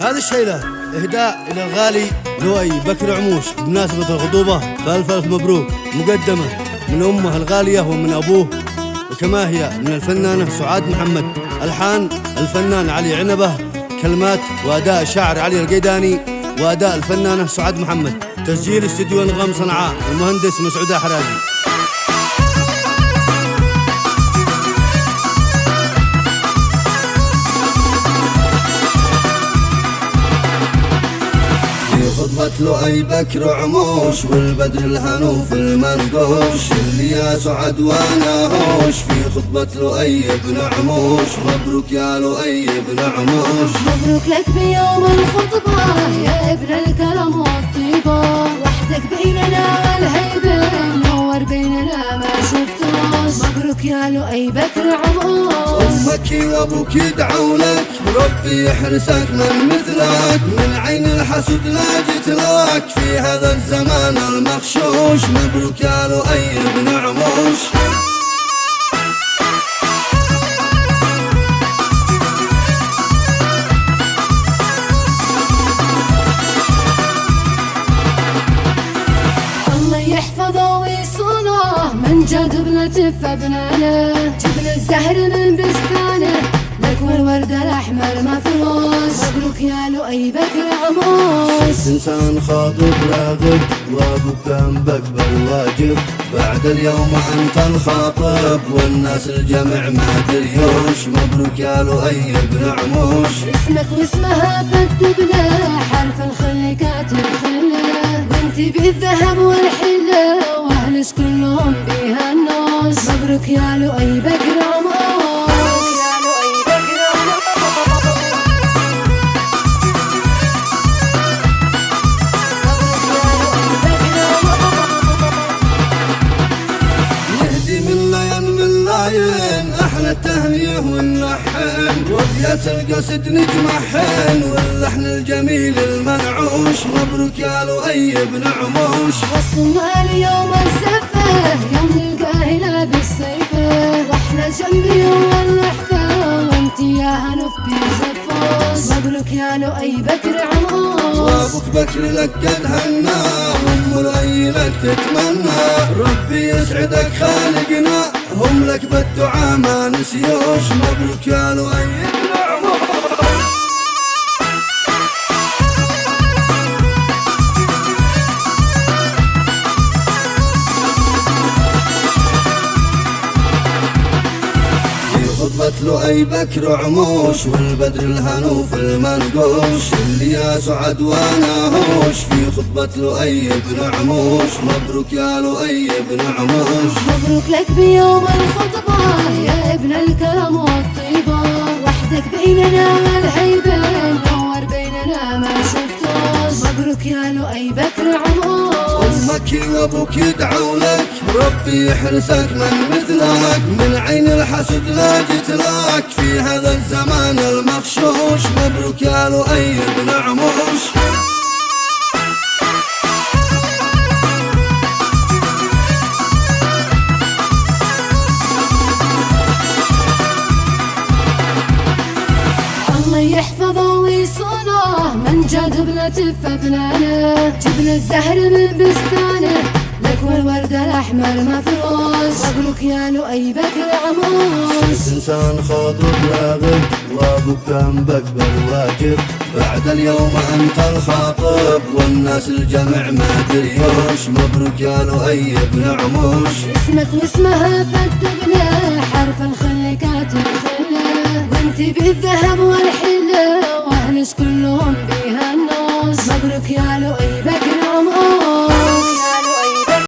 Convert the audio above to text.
هذه الشيلة إهداء إلى الغالي لؤي بكر عموش بمناسبة الخطوبة، فألف ألف مبروك، مقدمة من أمه الغالية ومن أبوه، وكما هي من الفنانة سعاد محمد، ألحان الفنان علي عنبة، كلمات وأداء الشاعر علي القيداني، وأداء الفنانة سعاد محمد، تسجيل استديو نغم صنعاء، المهندس مسعود أحرازي. خطبة لؤي بكر عموش والبدر الهنوف المنقوش، اللي يا سعد وانا هوش في خطبة لؤي بن عموش. مبروك يا لؤي بن عموش، مبروك لك بيوم الخطبة يا ابن الكرم والطيبة، وحدك بيننا والهيبة منور بيننا ما شفتوش. مبروك يا لؤي بكر عموش، أمك وأبوك يدعوا لك ربي يحرسك من مثلك، من عين الحسد لا جيت لك في هذا الزمان المخشوش. مبروك يا لؤي بن عموش. الله يحفظه ويصونه من جد ابنة فبنانه، جبنا الزهر من بستانه لك والورد الأحمر مفروش. مبروك يا لؤي بكر عموش، إنسان خاطب راغب وأبوك جنبك بالواجب، بعد اليوم أنت الخاطب والناس الجمع ما دريوش. مبروك يا لؤي بن عموش، اسمك واسمها فالدبلة حرف الخل كاتب خله، وانتي بالذهب والحلة واهلش كلهم بيها النوش. مبروك يا لؤي بكر عموش. أحلى التهنيه واللحن وبيات القصد نجمعهن واللحن الجميل المنعوش. مبروك يا لؤي بن عموش، وصلنا اليوم الزفة يوم نلقاه لابس سيفه، واحنا جنبي والنحفة وانتي يا هنف بزفوش. مبروك يا لؤي بكر عموش، وابوك بكر لك قد هنا وام لؤي لك تتمنى، ربي يسعدك خالقنا هم لك بالدعاء ما نسيوش. مبروك يا لؤي بن عموش. خطبة لؤي بكر عموش والبدر الهنوف المنقوش، اللي يا سعد وانا هوش في خطبة لؤي بن عموش. مبروك يا لؤي بن عموش، مبروك لك بيوم الخطبة يا ابن الكرم والطيبة، وحدك بيننا والهيبة منور بيننا ما شفتوش. مبروك يا لؤي بكر عموش، أمك وأبوك يدعوا لك ربي يحرسك من مثلك، من عين الحسد لا جيت لك في هذا الزمان المخشوش. مبروك يا لؤي بن عموش. الله يحفظه ويصونه من جد ابنة فبنانه، جبنا الزهر من بستانه لك والورد الأحمر مفروش. مبروك يا لؤي بكر عموش، إنسان خاطب راغب وأبوك جنبك بالواجب، بعد اليوم أنت الخاطب والناس الجمع ما دريوش. مبروك يا لؤي بن عموش، اسمك واسمها فالدبلة حرف الخل كاتب خله، وانتي بالذهب والحلة واهلش كلهم